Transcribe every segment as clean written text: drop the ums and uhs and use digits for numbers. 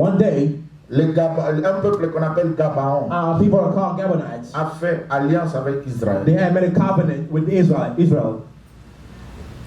One day, un peuple qu'on appelle Gabaon people are called Gabonites. a fait alliance avec Israël. They had made a covenant with Israel.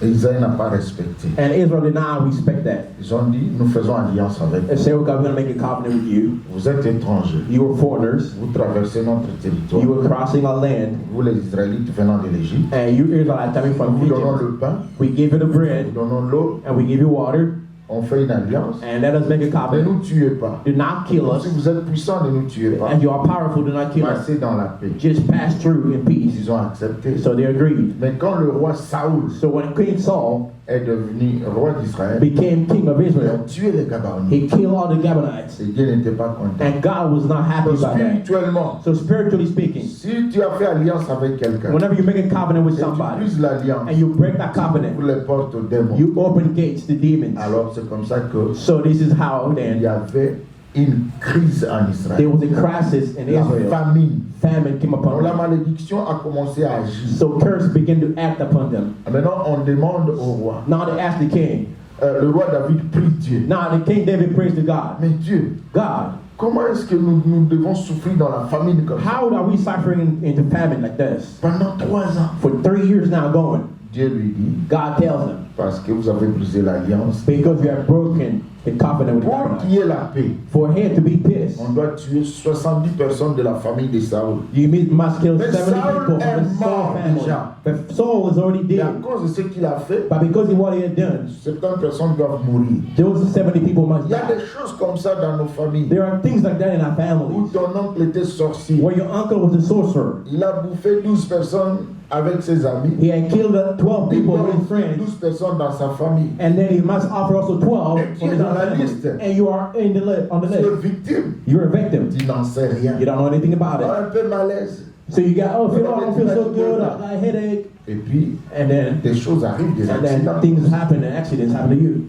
Et Israël n'a pas respecté. And Israel did not respect that. Ils ont dit, nous faisons alliance avec They vous. said, we're going to make a covenant with you. Vous êtes étrangers. You were foreigners. Vous traversez notre territoire. You were crossing our land. Vous les Israélites venant de l'Égypte. And you Israelites coming from Nous donnons Egypt. le pain. We give you the Nous bread. donnons l'eau. And we give you water. On fait une alliance. And let us make a Ne covenant. nous tuez pas. Do not kill us. Si vous êtes puissants, ne nous tuez pas. As you are powerful, do not kill us. Passez dans la paix. Just pass through in peace. Ils ont accepté. So they agreed. Mais quand le roi Saoul So when King Saul est devenu roi d'Israël, became king of il a Israel, tué les Gabaonites. he killed all the Gabaonites. Et Dieu n'était pas content. And God was not happy Donc, about that. spirituellement, So spiritually speaking, si tu as fait alliance avec quelqu'un, whenever you make a covenant with et tu somebody brises l'alliance, and you break that tu covenant, ouvres les portes aux démons. you open gates to demons. Alors c'est comme ça que So this is how il then y avait une crise en there Israël. was a crisis in La Israel. famine. Famine came Donc upon la them. malédiction a commencé à agir. So curse began to act upon them. Maintenant on demande au roi. Now they asked the king. Le roi David prie Dieu. Now the King David prays to God. Mais Dieu, God, comment est-ce que nous devons souffrir dans la famine comme ça? how are we suffering into famine like this? Pendant 3 ans. For 3 years now going. Dieu lui dit, God tells them, parce que vous avez brisé l'alliance, because you have broken the covenant with pour God. qu'il y ait la paix, For him to be pissed, on doit tuer 70 personnes de la famille de Saoul. you must kill Mais 70 Saul people est from the Saul mort family. déjà. But Saul was already Et à dead. cause de ce qu'il a fait, But because of what he had done, 70 personnes doivent mourir. those 70 people must Il y a die. des choses comme ça dans nos familles. There are things like that in our Où families. ton oncle était sorcier. Where your uncle was a sorcerer. Il a bouffé 12 personnes avec ses amis. He had killed 12 Il people doit with his offrir friends. 12 personnes dans sa famille. And then he must offer also 12 Et tu from es his dans own la family. liste. And you are in the on the Tu es list. victime. You're a victim. Tu n'en sais rien. You don't know anything about it. Un peu malaise. So you got, I don't feel so good, I got a headache. Et puis, And then des choses arrivent, des accidents. things happen and accidents happen to you.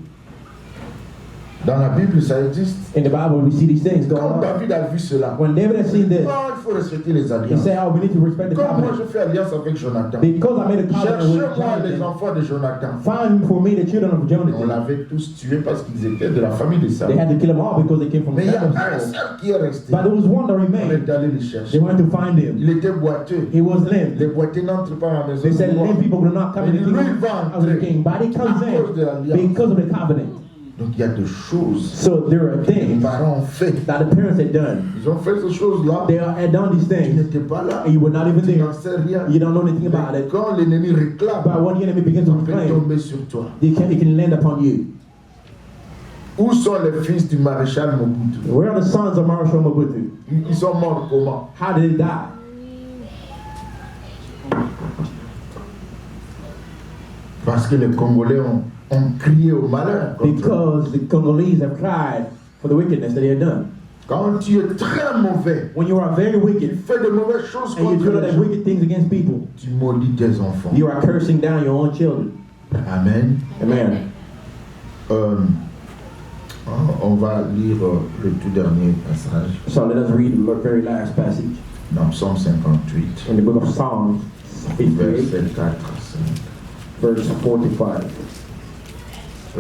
Dans la Bible, ça existe. In the Bible, we see these things going Quand on. David a vu cela, When David had seen this, il faut respecter les he alliances. said, oh, we need to respect the Comme moi, covenant. je fais alliance avec Jonathan. Because I made a covenant with Cherchez-moi les Jonathan, enfants de Jonathan. find for me the children of On Jonathan. l'avait tous tués parce qu'ils étaient de la famille de They Saül. had to kill them all because they came from Mais il y a Saul. un seul qui est resté. But there was one that On remained. est allé le They chercher. went to find him. Il était boiteux. He was limp. Les boiteux n'entrent pas à la maison They said du roi. limp people do not come in the Lui, il kingdom va of the entrer king. But he comes à cause de in l'alliance. because of the covenant. Donc il y a des choses So there are que les things parents ont fait. that the parents had done. Ils ont fait ces choses-là. They had done these Tu things, n'étais pas là. and you were not even Tu there. n'en sais rien. You don't know anything about Mais it. quand l'ennemi réclame, But when the enemy begins to il peut complain, tomber sur toi. it can land upon you. Où sont les fils du maréchal Mobutu? Where are the sons of Marshal Mobutu? Ils sont morts comment? How did they die? Parce que les Congolais ont crié au malheur. contre eux. Because the Congolese have cried for the wickedness that they had done. Quand tu es très mauvais, When you are very tu wicked fais de mauvaises choses and you contre do all les that gens, wicked things against people, tu maudis tes enfants. you are cursing down your own children. Amen. Amen. On va lire le tout dernier passage So let us read the very last passage dans Psaume 58, in the book of Psalms 58, verset 4 à 5. verse 45.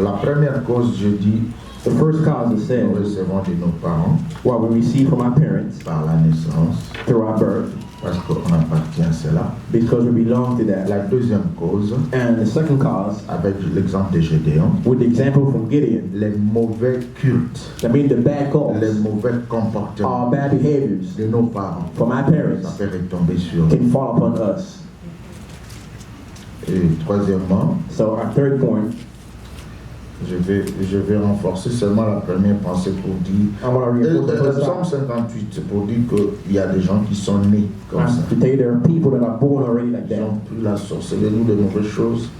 La première cause, je dis, The first cause is nous sin, recevons de nos parents what we receive from our parents par la naissance, through our birth, parce qu'on appartient à cela. because we belong to that. La deuxième cause, And the second cause, avec l'exemple de Gédéon, with the example from Gideon, les mauvais cultes, that means the bad calls, les mauvais comportements our bad behaviors de nos parents, from our ça parents peut retomber sur eux. can fall upon us. Et troisièmement, So our third point, je vais renforcer seulement la première pensée pour dire, I want to reinforce the first Psaume thought. 58, c'est pour dire qu'il y a des gens qui sont nés comme ça. To tell you there are people that are born already like Ils that. ont pris la sorcellerie ou les mauvaises choses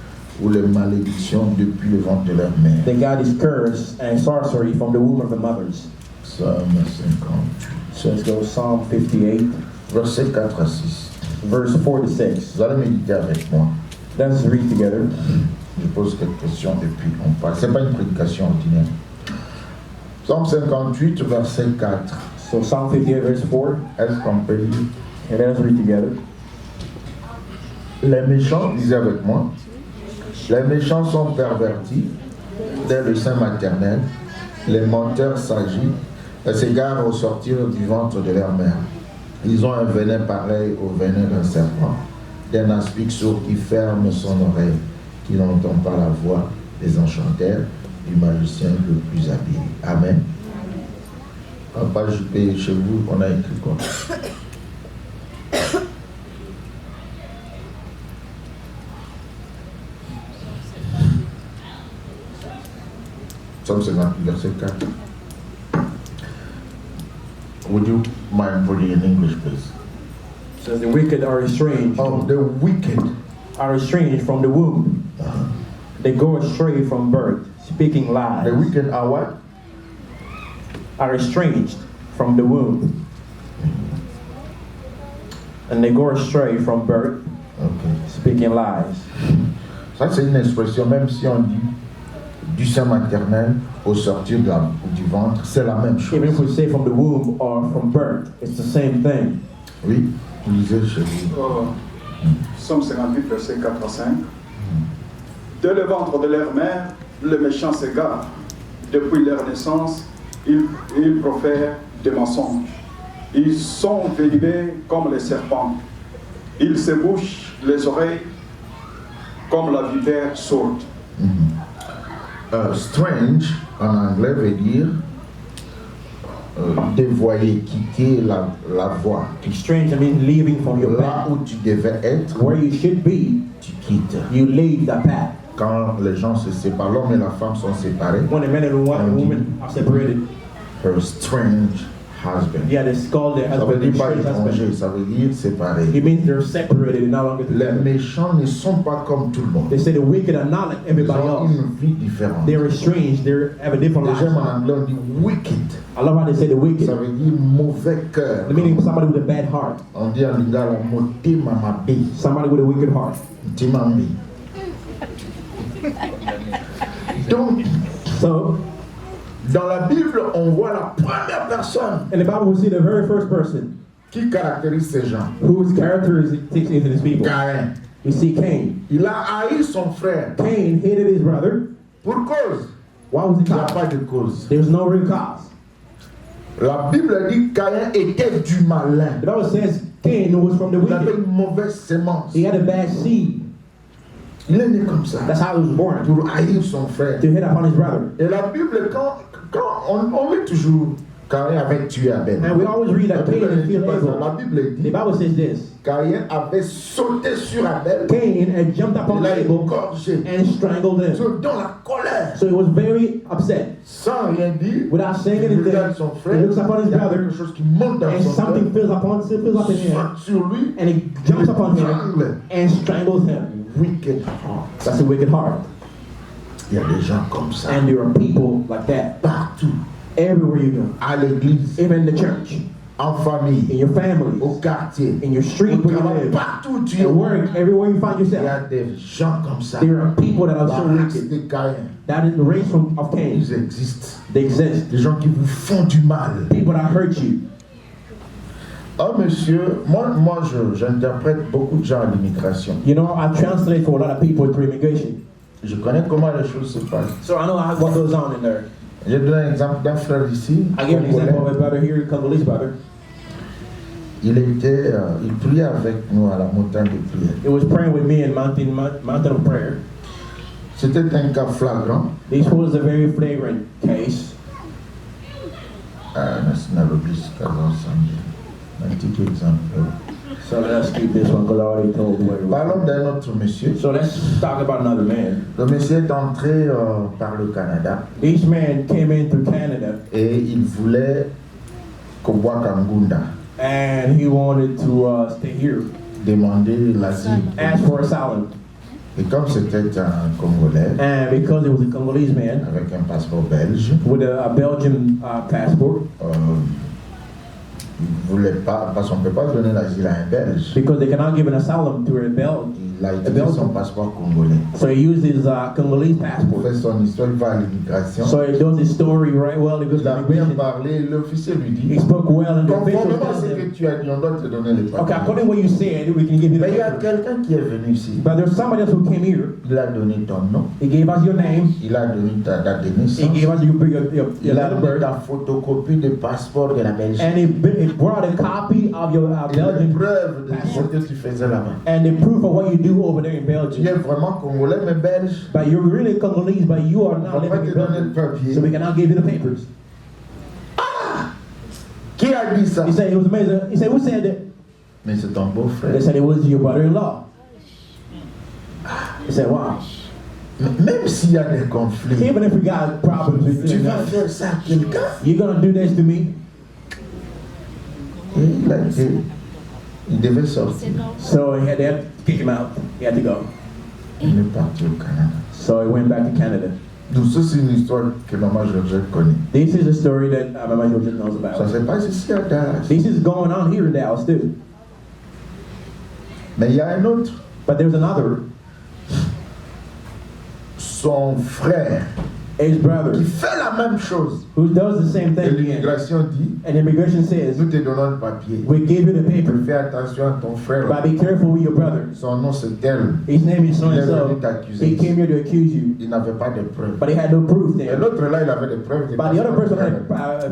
ou les malédictions depuis le ventre de leur mère. They got this curse and sorcery from the womb of the mothers. Psaume 58, So let's go Psalm 58, verset 4 à 6. verse 4 to 6. Vous allez méditer avec moi. Let's read together. Je pose quelques questions et puis on parle. Ce n'est pas une prédication ordinaire. Psaume 58, verset 4. So Psalm 58, verse 4. Est-ce qu'on peut lire? And let us read together. Les méchants, lisez avec moi, les méchants sont pervertis dès le sein maternel, les menteurs s'agitent Elle s'égare au sortir du ventre de leur mère. Ils ont un venin pareil au venin d'un serpent, d'un aspic sourd qui ferme son oreille, qui n'entend pas la voix des enchanteurs, du magicien le plus habile. Amen. En page P chez vous, on a écrit quoi? Psaume 58, verset 4. Would you mind putting in English, please? It says the wicked are estranged. Oh, the wicked Are estranged from the womb. They go astray from birth, speaking lies. The wicked are what? Are estranged from the womb. And they go astray from birth, Okay. speaking lies. Ça, c'est une expression, même si on dit du sein maternel au sortir du ventre, c'est la même chose. Even if we say from the womb or from birth, it's the same thing. Oui, lisez chez vous. Psaume 58, verset 4 à 5. Dès le ventre de leur mère, le méchant s'égare. Depuis leur naissance, ils profèrent des mensonges. Ils sont venimeux comme les serpents. Ils se bouchent les oreilles comme la vipère sourde. Strange, en anglais, veut dire dévoyer, quitter la voie. Strange, I mean leaving from your Là path. où tu devais être, Where you should be, tu quittes. you leave the path. Quand les gens se séparent, l'homme et la femme sont séparés, When the man and the woman are separated, her strange husband. yeah, it's called their Ça veut husband. dire Their pas strange étranger, husband. ça veut dire séparé. It means they're separated and no longer Les together. méchants ne sont pas comme tout le monde. They say the wicked are not like Ils everybody ont else. une vie différente. They're estranged. They have a different Déjà en life. anglais on dit wicked. I love how they say the wicked. Ça veut dire mauvais cœur. The meaning somebody with a bad heart. On dit en lingala moté mamabe. Somebody with a wicked heart. Timambi. Donc, So, dans la Bible, on voit la première personne in the Bible, we see the very first person qui caractérise ces gens. whose characteristics into these people. Caïn. We see Cain. Il a haï son frère. Cain hated his brother. Pour cause. Why was he Il n'y a pas caught? de cause. There's no real cause. La Bible dit que Caïn était du malin. The Bible says Cain was from the Il avait wicked. une mauvaise sémence. He had a bad seed. Il est né comme ça. That's how he was born. Pour haïr son frère. To hit upon his brother. Et la Bible, quand on lit toujours Caïn avait tué Abel. And we always read La that Cain Bible ne had dit killed pas ça. Abel. La Bible The dit Bible says this. Caïn avait sauté sur Abel. Cain had jumped upon Il l'a Abel égorgé. and strangled him. Dans la colère. So he was very upset. Sans rien dire. Without saying Il anything, regarde son frère. he looks upon his Il y a brother, quelque chose qui monte dans and son something cœur. fills up in him, Saute sur lui. and he jumps upon him Strangle. and strangles him. Wicked heart. That's a wicked heart. Il y a des gens comme ça. And there are people like that Partout. everywhere you go, À l'église. even in the church, En famille. in your family, Au quartier. in your street Au where you travail. live, Partout où tu es. at work, everywhere you find Il y yourself. a des gens comme ça. There are people that are La so race wicked. de Caïn. That is the race of Cain. Ils existent. They exist. Des gens qui vous font du mal. People that hurt you. Oh monsieur, moi j'interprète beaucoup de gens à l'immigration. You know, I translate for a lot of people through immigration. Je connais comment les choses se passent. So I know what goes on in there. J'ai donné un exemple d'un frère ici. I give an Congolais. example of a brother here, Congolese brother. Il priait avec nous à la montagne de prière. He was praying with me in mountain of prayer. C'était un cas flagrant. This was a very flagrant case. Nós oublié ce cas ensemble. Un petit exemple. So let's keep this one because I already told where it was. Parlons d'un autre monsieur. So let's talk about another man. Le monsieur est entré par le Canada This man came in through Canada et il voulait Kobwakangunda and he wanted to stay here, demander l'asile. ask for asylum. Et comme c'était un Congolais And because he was a Congolese man avec un passeport belge, with a Belgian passport, il voulait pas, parce qu'on ne peut pas donner l'asile à un Belge. because they cannot give an asylum to a Belgian, Il a utilisé son passeport congolais. So he used his Congolese Il passport. fait son histoire, il va à l'immigration. So he does his story right well. He goes Il a to bien immigration. parlé, l'officier lui dit, He spoke well, and the official conformément à ce tells que him, tu as dit, on doit te donner les okay, papiers. according to what you said, we can give you the Mais il y a papers. quelqu'un qui est venu ici. But there's somebody else who came here. Il a donné ton nom, He gave us your name. il a donné ta date de He naissance, gave us your il a date of donné birth. ta photocopie de passeport de la Belgique. And he brought a copy of your Et les Belgian preuves de ce que tu faisais là-bas. and the proof of what you do over there in Tu Belgium. es vraiment congolais mais belge. But you're really Congolese, but you are On not va pas living te in donner le Belgium. papier. So we cannot give you the papers. Qui a dit ça? He said it was amazing. He said, who said that? Mais c'est ton beau-frère. They said it was your brother-in-law. He said, wow. Même s'il y a des conflits, Even if we got problems with tu you, vas faire ça à quelqu'un. you're gonna do this to me. Et il a dit, il devait sortir. So they had to kick him out. He had to go. Il est parti au Canada. So he went back to Canada. Donc ça c'est une histoire que Maman Georgette connaît. This is a story that Mama Georgette knows Ça about. se passe ici à Dallas. This is going on here in Dallas too. Mais il y a un autre. But there's another, Son frère his brother, qui fait la même chose. who does the same Et thing again. l'immigration dit, And immigration says, nous te donnons le papier. we give you the paper, Fais attention à ton frère. but be careful with your brother. Son nom c'est tel. His name is so Il and est so. venu t'accuser. He came here to accuse you, Il n'avait pas de preuves. but he had no proof Et there. l'autre là, il avait des preuves. But the other person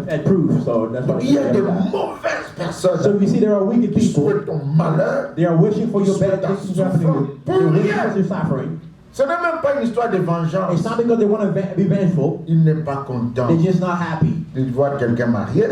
had proof, so that's why Il y a de he had. mauvaises personnes So you see, there are wicked qui people. souhaitent ton malheur. They are wishing for your bad things to happen to you. They're wishing for your suffering. Ce n'est même pas une histoire de vengeance. It's not because they want to be vengeful. Il n'est pas content They're just not happy de voir quelqu'un marié.